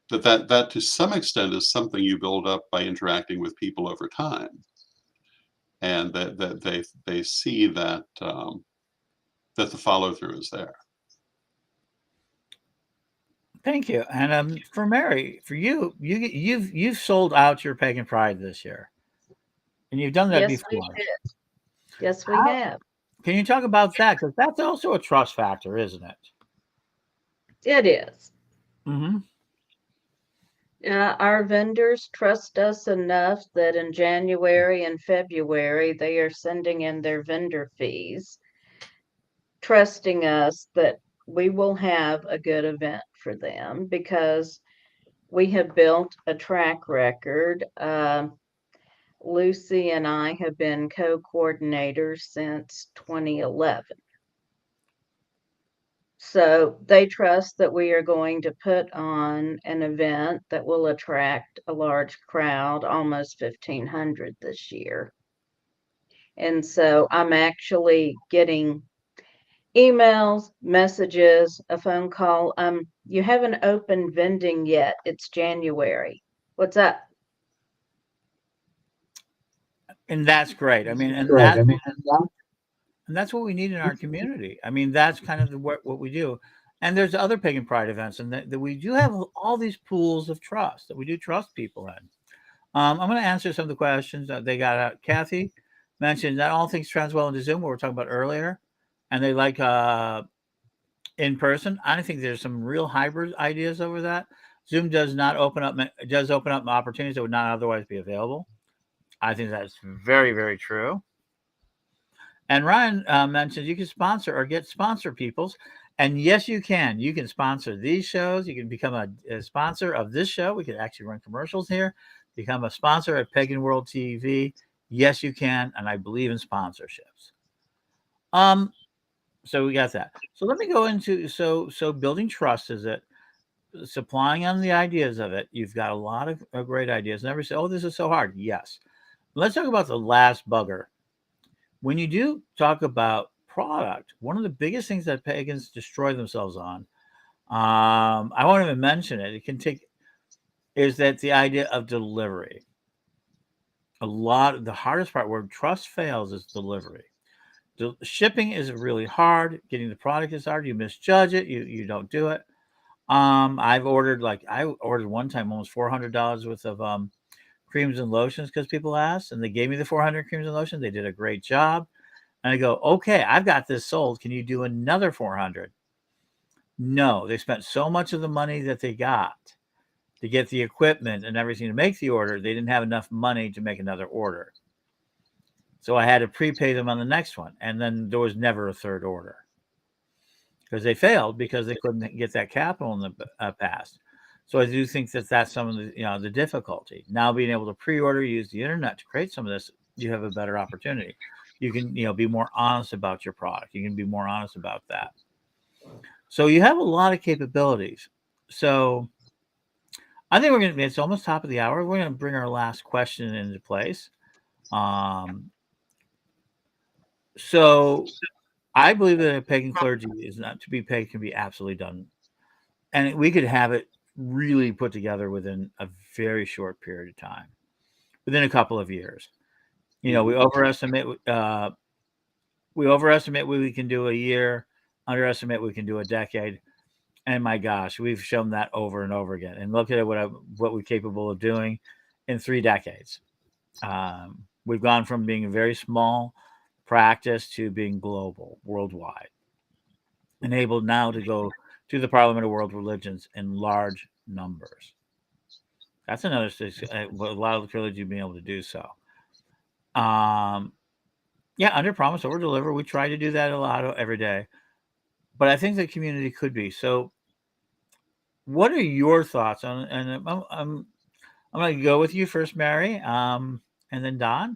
that to some extent is something you build up by interacting with people over time, and that they see that that the follow through is there. Thank you. And for Mary, for you've sold out your Pagan Pride this year, and you've done that Yes, we before. did. Yes, we How have. can you talk about that? Because that's also a trust factor, isn't it? It is. Mm-hmm. Our vendors trust us enough that in January and February, they are sending in their vendor fees, trusting us that we will have a good event for them because we have built a track record. Lucy and I have been co-coordinators since 2011. So they trust that we are going to put on an event that will attract a large crowd, almost 1,500 this year. And so I'm actually getting emails, messages, a phone call. You haven't opened vending yet. It's January. What's up? And that's great. I mean, and Right. that I mean, and that's what we need in our community. I mean, that's kind of what we do. And there's other Pagan Pride events, and that we do have all these pools of trust that we do trust people in. I'm going to answer some of the questions that they got out. Kathy mentioned that all things trans well into Zoom, what we were talking about earlier, and they like in person. I think there's some real hybrid ideas over that. Zoom does open up opportunities that would not otherwise be available. I think that's very, very true. And Ryan mentions you can sponsor or get sponsor peoples. And yes, you can. You can sponsor these shows. You can become a sponsor of this show. We could actually run commercials here. Become a sponsor at Pagan World TV. Yes, you can. And I believe in sponsorships. So we got that. So let me go into so building trust is it supplying on the ideas of it. You've got a lot of great ideas. Never say, oh, this is so hard. Yes. Let's talk about the last bugger. When you do talk about product, one of the biggest things that pagans destroy themselves on, I won't even mention it. It can take is that the idea of delivery. The hardest part where trust fails is delivery. Shipping is really hard. Getting the product is hard. You misjudge it. You don't do it. I ordered one time almost $400 worth of creams and lotions because people asked, and they gave me the 400 creams and lotions. They did a great job. And I go, okay, I've got this sold. Can you do another 400? No, they spent so much of the money that they got to get the equipment and everything to make the order. They didn't have enough money to make another order. So I had to prepay them on the next one. And then there was never a third order because they failed because they couldn't get that capital in the past. So I do think that that's some of the difficulty. Now being able to pre-order, use the internet to create some of this, you have a better opportunity. You can be more honest about your product. You can be more honest about that. So you have a lot of capabilities. So I think it's almost top of the hour. We're gonna bring our last question into place. Um, so I believe that a pagan clergy is not to be paid can be absolutely done, and we could have it really put together within a very short period of time, within a couple of years. You know, Mhm. we overestimate what we can do a year, underestimate what we can do a decade. And my gosh, we've shown that over and over again. And look at what we're capable of doing in 3 decades. We've gone from being a very small practice to being global, worldwide, enabled now to go to the Parliament of World Religions in large numbers. That's another a lot of the trilogy being able to do so. Um, yeah, under promise, over deliver. We try to do that a lot every day, but I think the community could be. So, what are your thoughts on? And I'm going to go with you first, Mary, and then Don.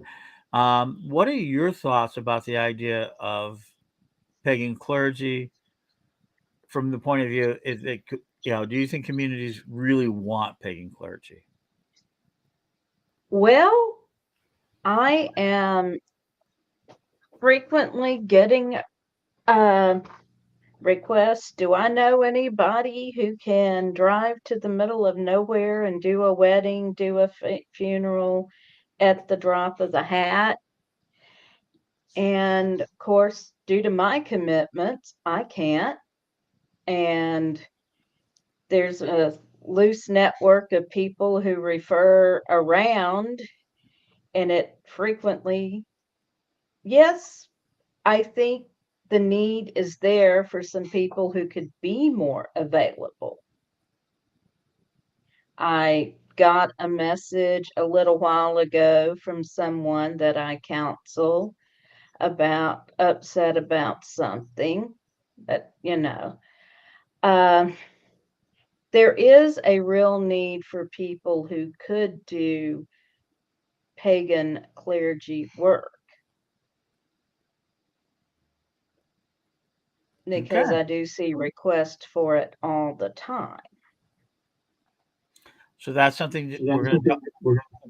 What are your thoughts about the idea of pagan clergy from the point of view? Is it, do you think communities really want pagan clergy? Well, I am frequently getting uh, requests. Do I know anybody who can drive to the middle of nowhere and do a wedding, do a funeral at the drop of the hat? And of course, due to my commitments, I can't. And there's a loose network of people who refer around, and it frequently, yes, I think the need is there for some people who could be more available. I got a message a little while ago from someone that I counsel about upset about something that, um, there is a real need for people who could do pagan clergy work Okay. because I do see requests for it all the time. So that's something that we're going to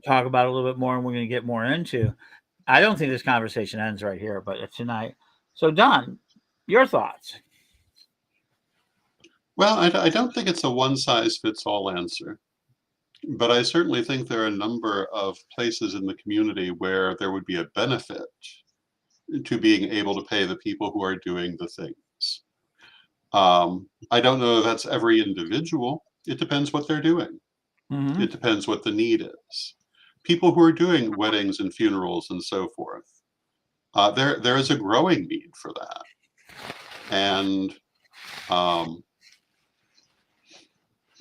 talk about a little bit more and we're going to get more into. I don't think this conversation ends right here, but it's tonight. So, Don, your thoughts? Well, I don't think it's a one size fits all answer, but I certainly think there are a number of places in the community where there would be a benefit to being able to pay the people who are doing the things. I don't know if that's every individual. It depends what they're doing. Mm-hmm. It depends what the need is. People who are doing weddings and funerals and so forth, there is a growing need for that, and um,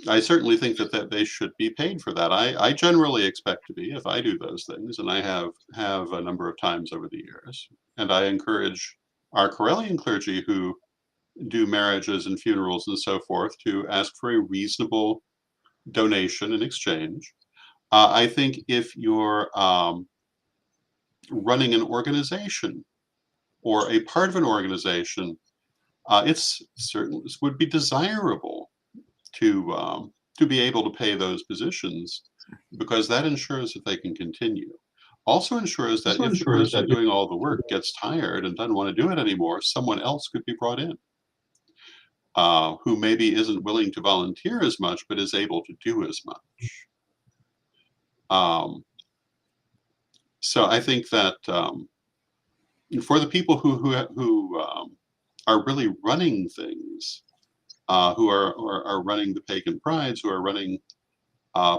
I certainly think that they should be paid for that. I generally expect to be if I do those things, and I have a number of times over the years, and I encourage our Corellian clergy who do marriages and funerals and so forth to ask for a reasonable donation in exchange. I think if you're running an organization or a part of an organization, it's certainly would be desirable to be able to pay those positions because that ensures that they can continue. Also ensures that if the person doing all the work gets tired and doesn't want to do it anymore, someone else could be brought in who maybe isn't willing to volunteer as much but is able to do as much. Um, so I think that for the people who are really running things, who are running the pagan prides, who are running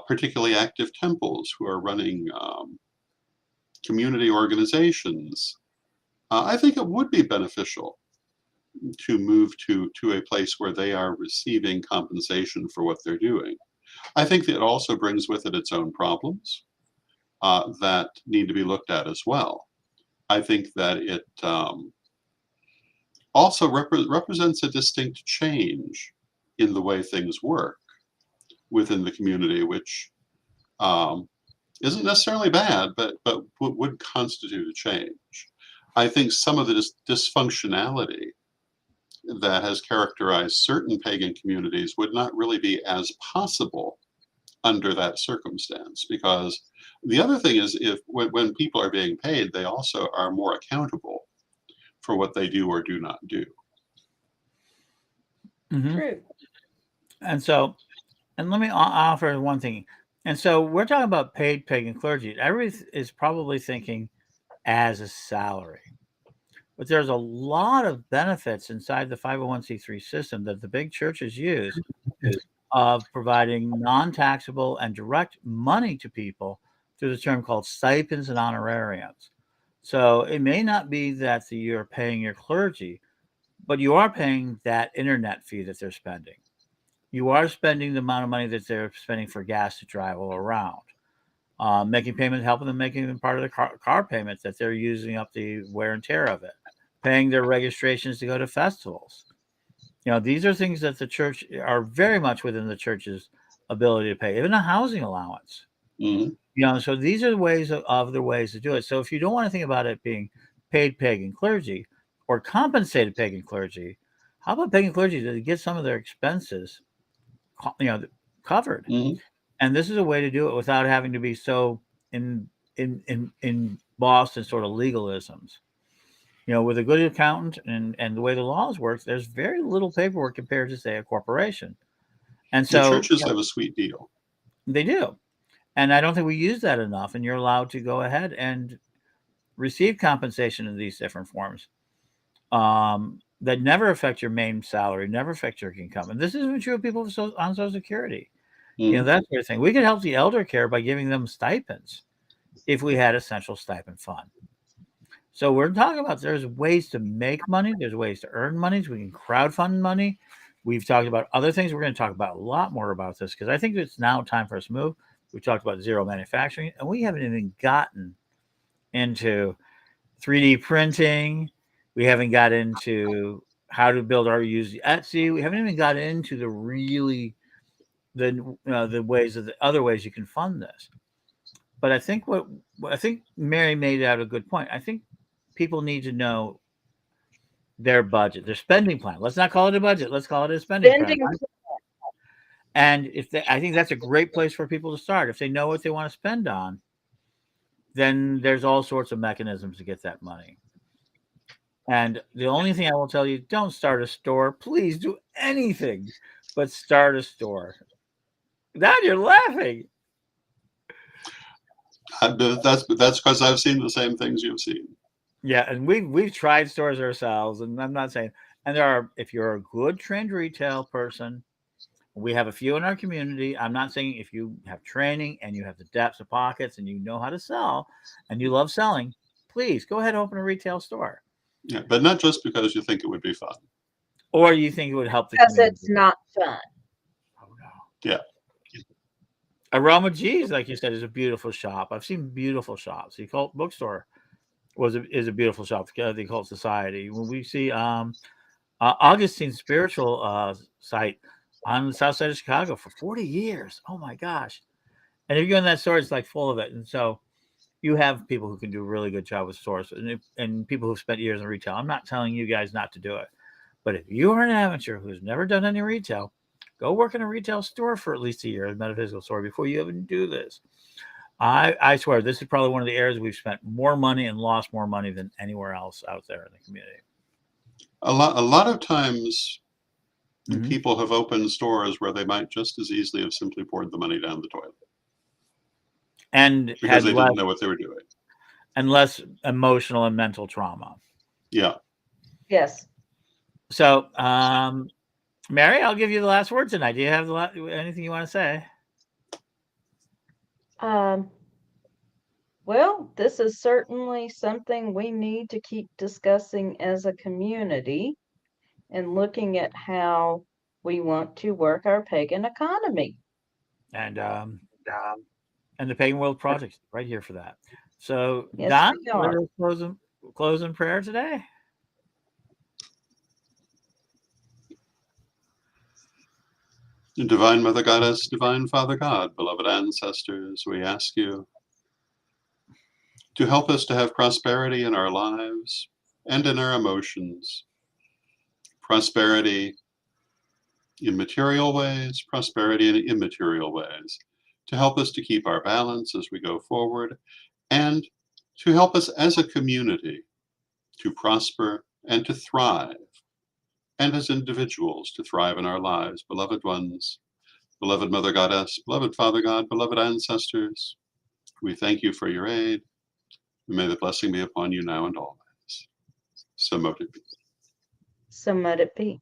particularly active temples, who are running community organizations, I think it would be beneficial to move to a place where they are receiving compensation for what they're doing. I think that it also brings with it its own problems that need to be looked at as well. I think that it also represents a distinct change in the way things work within the community, which um, isn't necessarily bad, but would constitute a change. I think some of the dysfunctionality that has characterized certain pagan communities would not really be as possible under that circumstance. Because the other thing is, if when people are being paid, they also are more accountable for what they do or do not do. Hmm. True. And so, and let me offer one thing. And so we're talking about paid pagan clergy. Everybody is probably thinking as a salary. But there's a lot of benefits inside the 501c3 system that the big churches use of providing non-taxable and direct money to people through the term called stipends and honorariums. So it may not be that you're paying your clergy, but you are paying that internet fee that they're spending. You are spending the amount of money that they're spending for gas to travel around. Making payments, helping them making them part of the car payments that they're using up the wear and tear of it, paying their registrations to go to festivals. These are things that the church are very much within the church's ability to pay, even a housing allowance. Hmm. So these are the ways of the ways to do it. So if you don't want to think about it being paid pagan clergy or compensated pagan clergy, how about pagan clergy to get some of their expenses, covered? Hmm. And this is a way to do it without having to be so embossed in sort of legalisms. With a good accountant and the way the laws work, there's very little paperwork compared to, say, a corporation. And The so churches have a sweet deal. they do. And I don't think we use that enough. And you're allowed to go ahead and receive compensation in these different forms that never affect your main salary, never affect your income. And this isn't true of people on Social Security. Hmm. That sort of thing. We could help the elder care by giving them stipends if we had a central stipend fund. So we're talking about there's ways to make money. There's ways to earn money. We can crowdfund money. We've talked about other things. We're going to talk about a lot more about this because I think it's now time for us to move. We talked about zero manufacturing, and we haven't even gotten into 3D printing. We haven't got into how to build our use Etsy. We haven't even got into the ways of the other ways you can fund this. But I think I think Mary made out a good point. I think people need to know their budget, their spending plan. Let's not call it a budget. Let's call it a spending plan. Spending. And I think that's a great place for people to start. If they know what they want to spend on, then there's all sorts of mechanisms to get that money. And the only thing I will tell you, don't start a store. Please do anything but start a store. Now you're laughing. That's because I've seen the same things you've seen. Yeah, and we've tried stores ourselves, and I'm not saying. And if you're a good trained retail person, we have a few in our community. I'm not saying if you have training and you have the depths of pockets and you know how to sell and you love selling, please go ahead and open a retail store. Yeah, but not just because you think it would be fun. Or you think it would help the Because community. it's not fun. Oh no. Yeah. Aroma G's, like you said, is a beautiful shop. I've seen beautiful shops. The Occult Bookstore is a beautiful shop. The Occult Society. When we see Augustine's spiritual site on the south side of Chicago for 40 years. Oh my gosh. And if you go in that store, it's like full of it. And so you have people who can do a really good job with stores and people who've spent years in retail. I'm not telling you guys not to do it. But if you are an amateur who's never done any retail, go work in a retail store for at least a year, a metaphysical store, before you even do this. I swear, this is probably one of the areas we've spent more money and lost more money than anywhere else out there in the community. A lot of times people have opened stores where they might just as easily have simply poured the money down the toilet. And because they didn't know what they were doing. And less emotional and mental trauma. Yeah. Yes. So, Mary, I'll give you the last word tonight. Do you have anything you want to say? Well, this is certainly something we need to keep discussing as a community and looking at how we want to work our pagan economy. And the Pagan World Project right here for that. So, yes, Don, let us close in prayer today. Divine Mother Goddess, Divine Father God, beloved ancestors, we ask you to help us to have prosperity in our lives and in our emotions. Prosperity in material ways, prosperity in immaterial ways. to help us to keep our balance as we go forward, and to help us as a community to prosper and to thrive, and as individuals to thrive in our lives. Beloved ones, beloved Mother Goddess, beloved Father God, beloved ancestors, we thank you for your aid. And may the blessing be upon you now and always. So mote it be. So let it be.